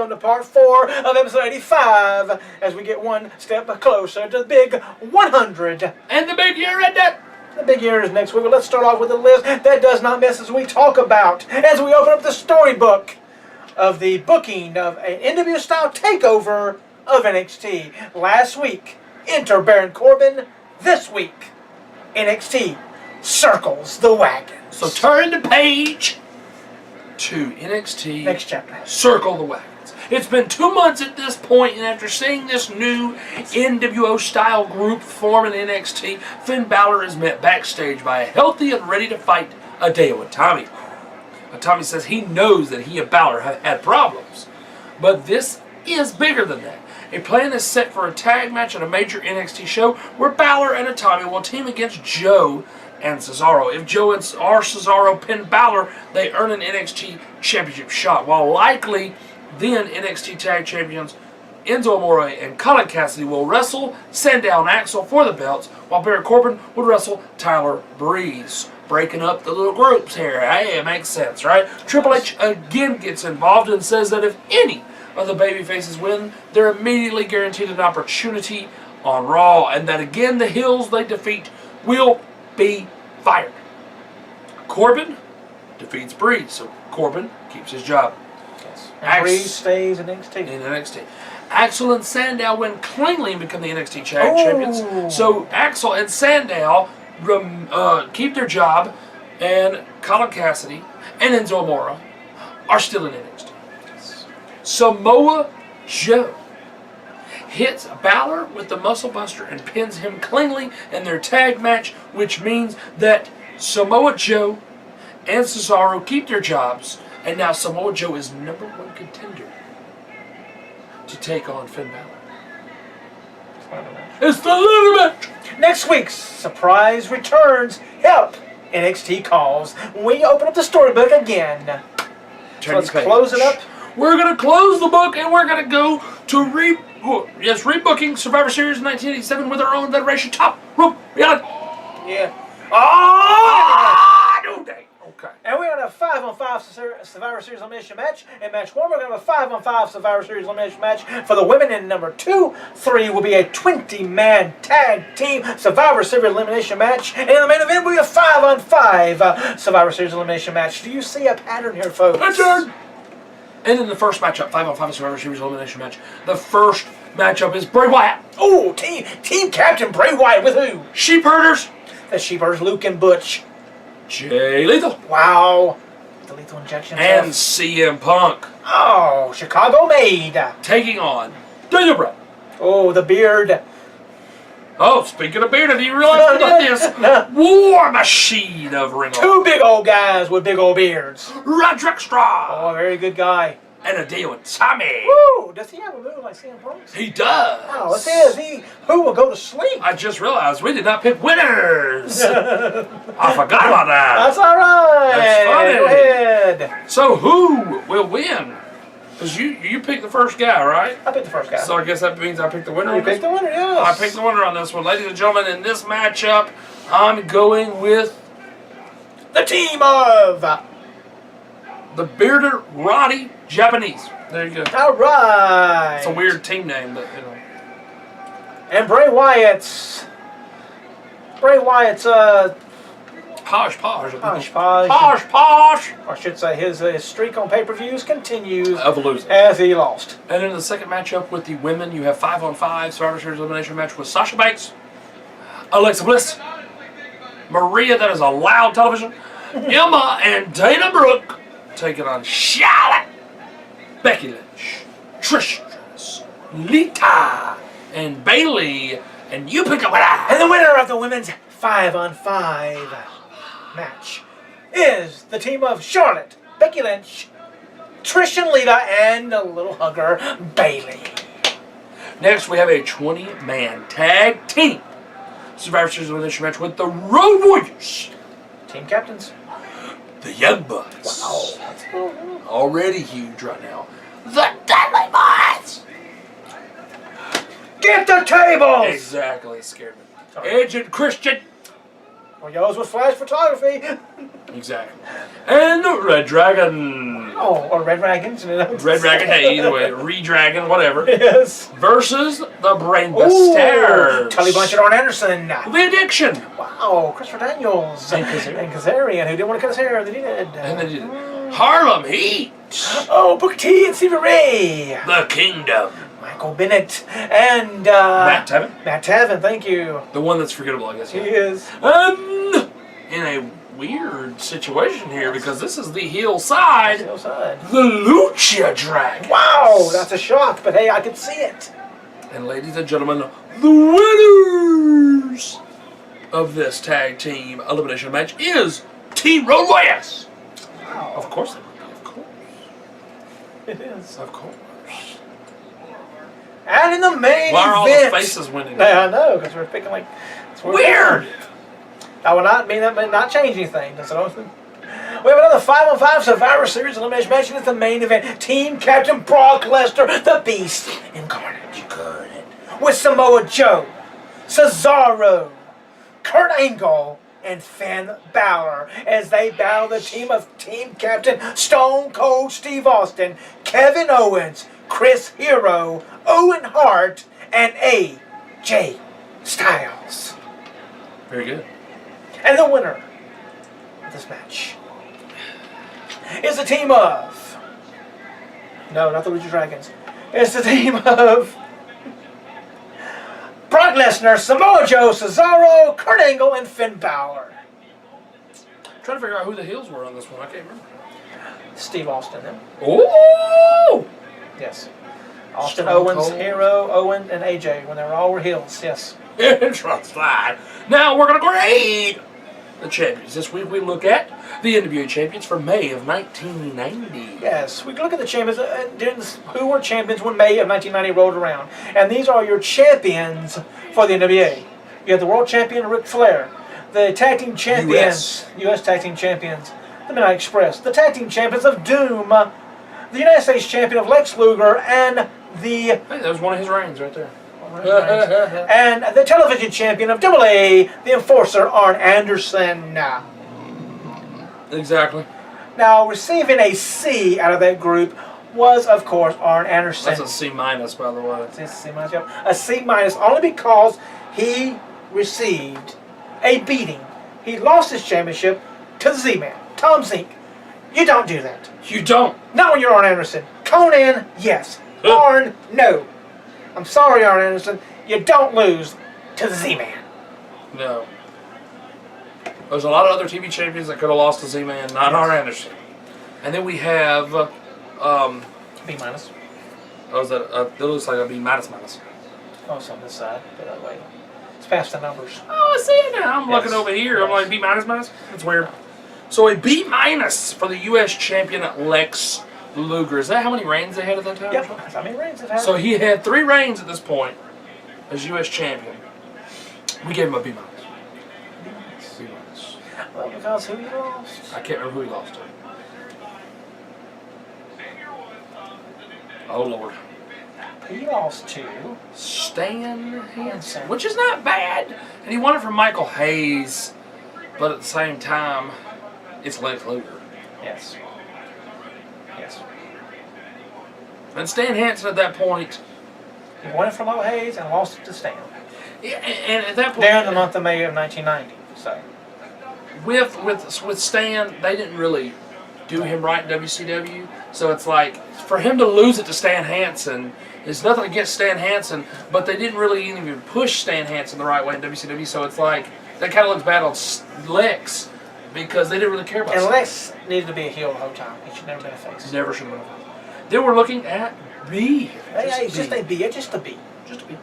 welcome to part 4 of episode 85 as we get one step closer to the big 100. And the big year at that. The big year is next week, but let's start off with a list that does not miss as we talk about, as we open up the storybook of the booking of an NWA style takeover of NXT. Last week, enter Baron Corbin. This week, NXT circles the wagon. So turn the page to NXT. Next chapter. Circle the wagons. It's been 2 months at this point, and after seeing this new NWO style group form in NXT, Finn Balor is met backstage by a healthy and ready to fight Hideo Itami. Itami says he knows that he and Balor have had problems, but this is bigger than that. A plan is set for a tag match at a major NXT show where Balor and Itami will team against Joe and Cesaro. If Joe or Cesaro pin Balor, they earn an NXT Championship shot, while likely then NXT Tag Champions Enzo Amore and Colin Cassidy will wrestle Sandow and Axel for the belts, while Baron Corbin would wrestle Tyler Breeze. Breaking up the little groups here. Hey, it makes sense, right? Triple H again gets involved and says that if any of the babyfaces win, they're immediately guaranteed an opportunity on Raw, and that again the heels they defeat will be fired. Corbin defeats Breeze, so Corbin keeps his job. Yes. And Breeze stays in NXT. Axel and Sandow win cleanly and become the NXT Tag Champions. So Axel and Sandow keep their job, and Colin Cassidy and Enzo Amore are still in NXT. Samoa Joe hits Balor with the Muscle Buster and pins him cleanly in their tag match, which means that Samoa Joe and Cesaro keep their jobs, and now Samoa Joe is #1 contender to take on Finn Balor. It's the little match. Next week's surprise returns. Help! NXT calls. We open up the storybook again. So let's close it up. We're going to close the book, and we're going to go to rebooking Survivor Series 1987 with our own Federation top rope reality. Yeah. Okay. And we're going to have a 5-on-5 Survivor Series elimination match. In match 1, we're going to have a 5-on-5 Survivor Series elimination match for the women. In number 2, 3 will be a 20-man tag team Survivor Series elimination match. And in the main event, we'll be a 5-on-5 Survivor Series elimination match. Do you see a pattern here, folks? Pattern! And in the first matchup, 5-on-5 Survivor Series elimination match, the first matchup is Bray Wyatt. Oh, team captain Bray Wyatt with who? Sheep Herders. The Sheep Herders, Luke and Butch. Jay Lethal. Wow. The lethal injection. And CM Punk. Oh, Chicago made. Taking on Daniel Bryan. Oh, the beard. Oh, speaking of beard, I didn't realize we did this. War Machine of Ring of Honor. 2 big old guys with big old beards. Roderick Strong. Oh, very good guy. And Hideo Itami. Woo! Does he have a move like CM Punk's? He does. Oh, it says who will go to sleep. I just realized we did not pick winners. I forgot about that. That's all right. That's funny. Go ahead. So who will win? Because you picked the first guy, right? I picked the first guy. So I guess that means I picked the winner. You picked the winner, yes. I picked the winner on this one. Ladies and gentlemen, in this matchup, I'm going with the team of the bearded, Roddy Japanese. There you go. All right. It's a weird team name, but you know. And Bray Wyatt's Posh. Or I should say his streak on pay-per-views continues of losing as he lost. And in the second matchup with the women, you have 5-on-5 Survivor Series elimination match with Sasha Banks, Alexa Bliss, Maria, that is a loud television, Emma and Dana Brooke taking on Charlotte, Becky Lynch, Trish Stratus, Lita, and Bayley. And you pick a winner. And the winner of the women's 5-on-5 match is the team of Charlotte, Becky Lynch, Trish and Lita, and a little hugger, Bayley. Next, we have a 20-man tag team Survivor Series elimination match with the Road Warriors. Team captains. The Young Bucks. Wow, that's cool. Already huge right now. The Dudley Boys. Get the tables! Exactly, it scared me. Sorry. Edge and Christian. Or yours with flash photography. Exactly. And the Red Dragon. Oh, or Red Dragons. Red Dragon, hey, either way, Re-Dragon, whatever. Yes. Versus the Brainbusters. Tully Blanchard, Arn Anderson. The Addiction. Wow, Christopher Daniels. And Kazarian. And Kazarian, who didn't want to cut his hair. They did. And they did it. Harlem Heat. Oh, Booker T and Stevie Ray. The Kingdom. Michael Bennett. And Matt Taven. Matt Taven, thank you. The one that's forgettable, I guess. He is. In a weird situation here, because this is the heel side. Heel side. The Lucha Dragons. Wow, that's a shock, but hey, I can see it. And ladies and gentlemen, the winners of this tag team elimination match is Team Road Warriors. Wow. Of course they would be, of course. It is. Of course. And in the main Why are all event. the faces winning? Yeah, I know, because we're picking like. Weird! That will not mean that may not change anything. Does it? We have another 5-on-5 Survivor Series elimination match. It's the main event. Team Captain Brock Lesnar, the Beast Incarnate. With Samoa Joe, Cesaro, Kurt Angle, and Finn Balor as they battle the team of Team Captain Stone Cold Steve Austin, Kevin Owens, Chris Hero, Owen Hart, and AJ Styles. Very good. And the winner of this match is the team of... No, not the Lucha Dragons. It's the team of... Brock Lesnar, Samoa Joe, Cesaro, Kurt Angle, and Finn Balor. Trying to figure out who the heels were on this one. I can't remember. Steve Austin, then. Oh! Yes. Austin, Stone Owens, Cold. Hero, Owen, and AJ when they were all were heels. Yes. Interesting. Now we're going to grade the champions. This week we look at the NWA Champions for May of 1990. Yes, we can look at the champions, who were champions when May of 1990 rolled around. And these are your champions for the NWA. You have the World Champion, Ric Flair. The Tag Team Champions, U.S. Tag Team Champions, the Midnight Express. The Tag Team Champions of Doom. The United States Champion of Lex Luger. And the... Hey, that was one of his reigns right there. And the television champion of AA, the Enforcer, Arn Anderson. Exactly. Now, receiving a C out of that group was, of course, Arn Anderson. That's a C minus, by the way. It's a C minus, yep. A C minus only because he received a beating. He lost his championship to the Z-Man, Tom Zink. You don't do that. You don't. Not when you're Arn Anderson. Conan, yes. Arn, no. I'm sorry, Arn Anderson. You don't lose to the Z-Man. No. There's a lot of other TV champions that could have lost to Z-Man, not Arn Anderson. And then we have... B minus. Oh, is that... it looks like a B minus minus. Oh, it's on this side. Go that way. It's past the numbers. Oh, I see it now. I'm Yes. looking over here. I'm Yes. like, B minus minus? That's weird. So a B minus for the U.S. champion, Lex Luger. Is that how many reigns they had at that time? Yep. How many reigns have had? So he had 3 reigns at this point as U.S. champion. We gave him a B minus. B minus. Well, because who he lost? I can't remember who he lost to. Oh, Lord. He lost to Stan Hansen, which is not bad. And he won it from Michael Hayes. But at the same time, it's Lex Luger. Yes. Yes. And Stan Hansen at that point... He won it from O'Hays and lost it to Stan. Yeah, and at that point... During the month of May of 1990. So. With Stan, they didn't really do him right in WCW. So it's like, for him to lose it to Stan Hansen, there's nothing against Stan Hansen, but they didn't really even push Stan Hansen the right way in WCW. So it's like, that kind of looks bad on Lex, because they didn't really care about And Stan. Lex needed to be a heel the whole time. He should never been a face. Never should have been. Then we're looking at B. Hey, just a B. Just a B. Just a B.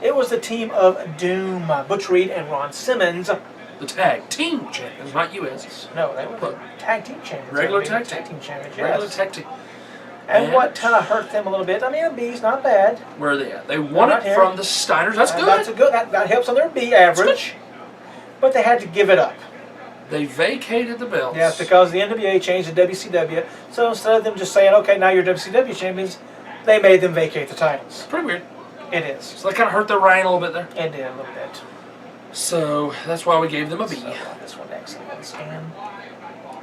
It was the team of Doom, Butch Reed and Ron Simmons. The tag team champions, not U.S. No, they were the tag team champions. Regular They were tag team. team champions, Regular yes. tag team. And what kind of hurt them a little bit, I mean, a B's not bad. Where are they at? They won Not it here. from the Steiners. That's good. That's a good. That helps on their B average. But they had to give it up. They vacated the belts. Yes, because the NWA changed to WCW. So instead of them just saying, okay, now you're WCW champions, they made them vacate the titles. Pretty weird. It is. So that kind of hurt their reign a little bit there. It did a little bit. So that's why we gave them a B. So, this one next. Scan.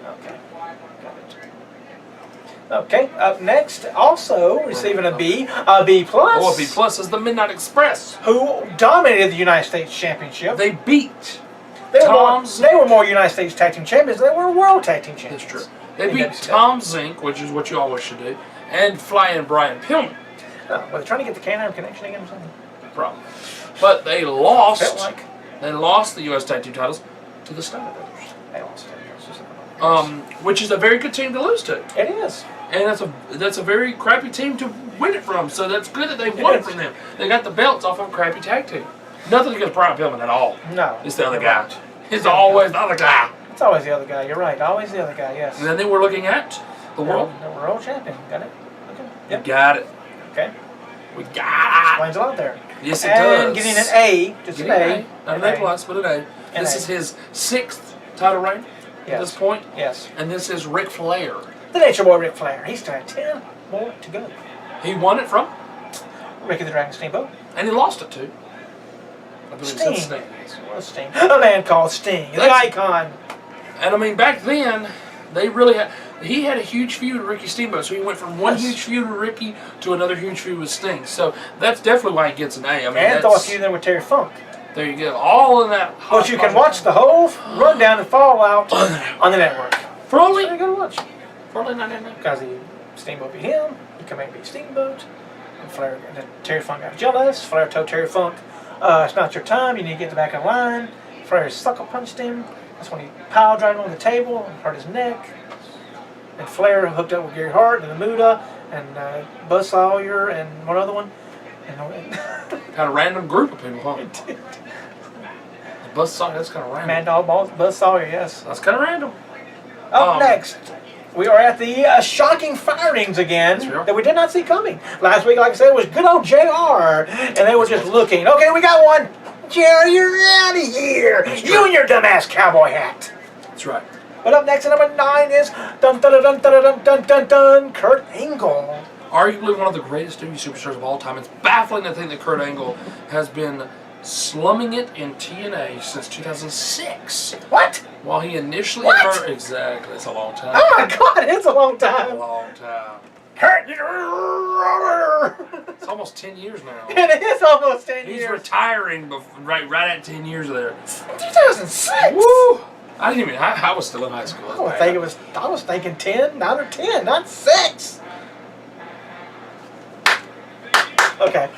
Okay. Got it. Okay, up next, also receiving a B plus. Oh, a B plus is the Midnight Express. Who dominated the United States Championship. They beat They were more United States Tag Team Champions than they were World Tag Team Champions. That's true. They beat Tom Zink, which is what you always should do, and Flying Brian Pillman. Oh, were they trying to get the Canine Connection again or something? Problem. But they lost. Felt like. They lost the U.S. Tag Team titles to the Steiner Brothers. They lost it. Which is a very good team to lose to. It is. And that's a very crappy team to win it from. So that's good that they won it from them. They got the belts off of a crappy tag team. Nothing against Brian Pillman at all. No. It's the other guy. It's always the other guy. It's always the other guy. You're right. Always the other guy. Yes. And then we're looking at the world. The world champion. Got it. Okay. Yep. We got it. Okay. We got it. Explains a lot there. Yes, it does. And getting an A. Just an A. Not an A plus, but an A. This is his 6th title reign at this point. Yes. And this is Ric Flair. The Nature Boy Ric Flair. He's still 10 more to go. He won it from Ricky the Dragon Steamboat. And he lost it to. I believe Sting. it's Sting. It was Sting. A man called Sting. The icon. And I mean, back then, they really had. He had a huge feud with Ricky Steamboat, so he went from one huge feud with Ricky to another huge feud with Sting. So that's definitely why he gets an A. I mean, and thought a feud there with Terry Funk. There you go. All in that. But you can watch the whole rundown and fallout on the network. For only. So you gotta watch. For only $9.99. Because Steamboat beat him. He come back and beat Steamboat. And Flair and then Terry Funk got jealous. Flair told Terry Funk, "It's not your time. You need to get back in line." Flair sucker punched him. That's when he pile drive him on the table and hurt his neck. And Flair hooked up with Gary Hart and the Muda and Buzz Sawyer and one other one. And kind of random group of people, huh? Buzz Sawyer, that's kind of random. Mad Dog Buzz Sawyer, yes. That's kind of random. Up next, we are at the shocking firings again that we did not see coming. Last week, like I said, was good old JR. And they were just looking. Okay, we got one. JR, you're out of here. You and your dumbass cowboy hat. That's right. But up next at number 9 is dun dun dun dun dun dun dun dun Kurt Angle. Arguably one of the greatest WWE superstars of all time. It's baffling to think that Kurt Angle has been slumming it in TNA since 2006. What? While he initially exactly, it's a long time. Oh my God, it's a long time. A long time. Kurt, it's almost 10 years now. It is almost 10 years. He's retiring right at 10 years of there. 2006. Woo! I didn't even. I was still in high school. I was thinking 10, 9 or 10, not 6. Okay.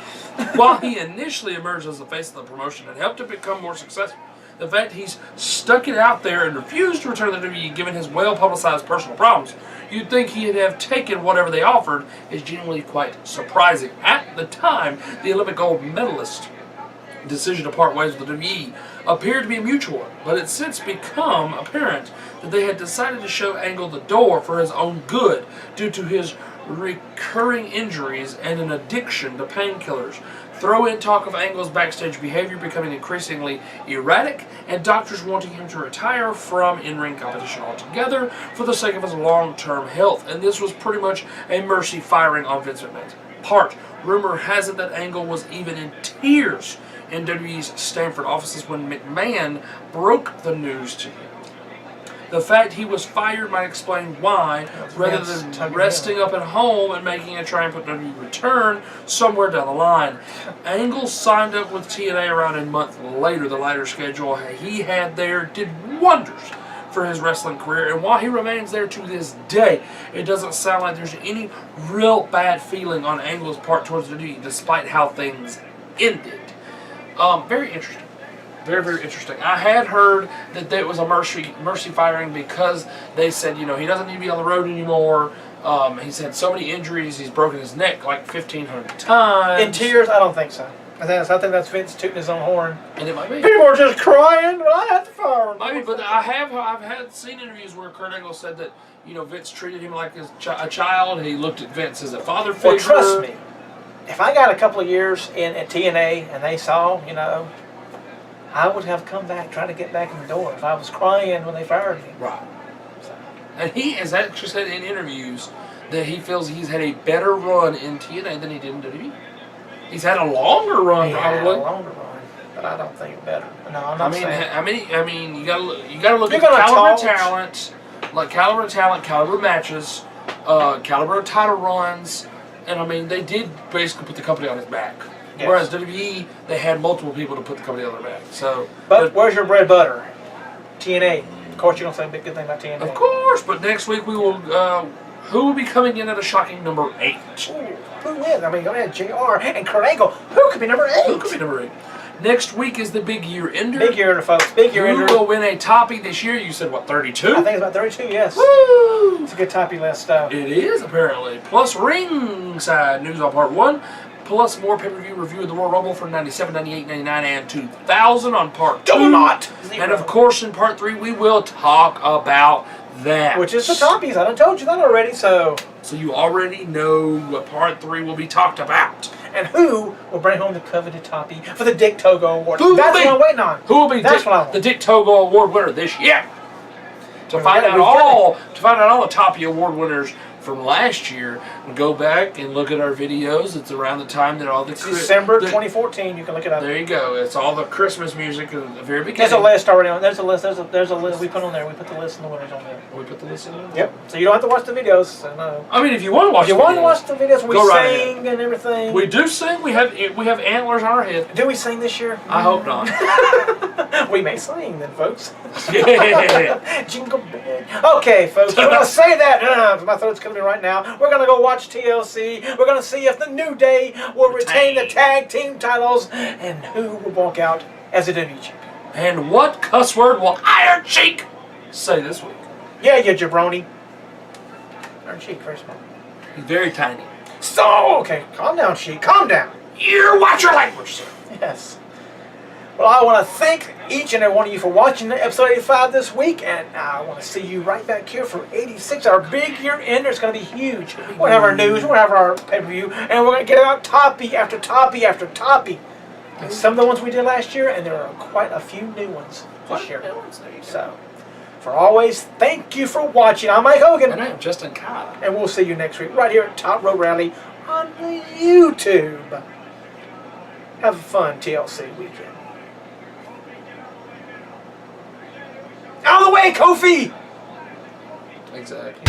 While he initially emerged as the face of the promotion and helped it become more successful, the fact he's stuck it out there and refused to return to the WWE given his well-publicized personal problems, you'd think he'd have taken whatever they offered, is genuinely quite surprising. At the time, the Olympic gold medalist decision to part ways with the WWE appeared to be mutual, but it's since become apparent that they had decided to show Angle the door for his own good due to his recurring injuries and an addiction to painkillers. Throw in talk of Angle's backstage behavior becoming increasingly erratic and doctors wanting him to retire from in-ring competition altogether for the sake of his long-term health, and this was pretty much a mercy firing on Vince McMahon's part. Rumor has it that Angle was even in tears in WWE's Stamford offices when McMahon broke the news to him. The fact he was fired might explain why, rather than resting up at home and making a triumphant WWE return somewhere down the line. Angle signed up with TNA around a month later. The lighter schedule he had there did wonders for his wrestling career, and while he remains there to this day, it doesn't sound like there's any real bad feeling on Angle's part towards WWE, despite how things ended. Very interesting. Very, very interesting. I had heard that it was a mercy firing because they said, you know, he doesn't need to be on the road anymore. He's had so many injuries. He's broken his neck like 1,500 times. In tears? I don't think so. I think that's Vince tooting his own horn. And it might be. People are just crying. Well, I have to fire him. Maybe, but I've seen interviews where Kurt Angle said that, you know, Vince treated him like a child. He looked at Vince as a father figure. Well, trust me. If I got a couple of years at TNA and they saw, you know, I would have come back, trying to get back in the door if I was crying when they fired me. Right. So. And he has actually said in interviews that he feels he's had a better run in TNA than he did in WWE. He's had a longer run, probably. A longer run, but I don't think better. No, I'm not saying. I mean, you gotta look at caliber talent, caliber matches. caliber of title runs, and I mean, they did basically put the company on his back. Yes. Whereas WWE, they had multiple people to put the company on their back. So, But where's your bread butter? TNA. Of course, you're gonna say a big good thing about TNA. of course, but next week we will. Who will be coming in at a shocking number 8? Ooh, who is? I mean, you're gonna have JR and Kurt Angle. Who could be number 8? Who could be number 8? Next week is the big year ender. Big year ender, folks. Big year ender. Who will win a toppy this year? You said what, 32? I think it's about 32. Yes. Woo! It's a good toppy list. It is, apparently. Plus ringside news on part 1. Plus more pay-per-view review of the Royal Rumble for 97, 98, 99, and 2000 on part 2. Do not! And of course, in part 3, we will talk about that. Which is the toppies. I done told you that already, so. So you already know what part 3 will be talked about. And who will bring home the coveted toppy for the Dick Togo Award? Who That's will be, what I'm waiting on. Who will be the Dick Togo Award winner this year? To find out all the Toppy Award winners from last year, and go back and look at our videos. It's around the time that all the December 2014. You can look it up. There you go. It's all the Christmas music at the very beginning. There's a list already on. There's a list. There's a list we put on there. We put the list and the winners on there. We put the list in there. Yep. So you don't have to watch the videos. So no. I mean, if you want to watch, If you want to watch the videos, we go right sing ahead. and everything. We do sing. We have antlers on our head. Do we sing this year? I hope not. We may sing then, folks. Yeah. Jingle bell. Okay, folks. We're gonna say that. My throat's killing me right now. We're gonna go watch TLC. We're gonna see if the New Day will retain the tag team titles and who will walk out as a WWE champion. And what cuss word will Iron Cheek say this week? Yeah, you jabroni. Iron Sheik, very small. He's very tiny. So, okay, calm down, Sheik. Calm down. You watch your language, sir. Yes. Well, I want to thank each and every one of you for watching episode 85 this week, and I want to see you right back here for 86, our big year ender. It's going to be huge. We're going to have our news, we're going to have our pay-per-view, and we're going to get out toppy after toppy after toppy. And some of the ones we did last year, and there are quite a few new ones this year. So, for always, thank you for watching. I'm Mike Hogan. And I am Justin Cobb. And we'll see you next week right here at Top Row Rally on the YouTube. Have a fun TLC weekend. Out of the way, Kofi! Exactly.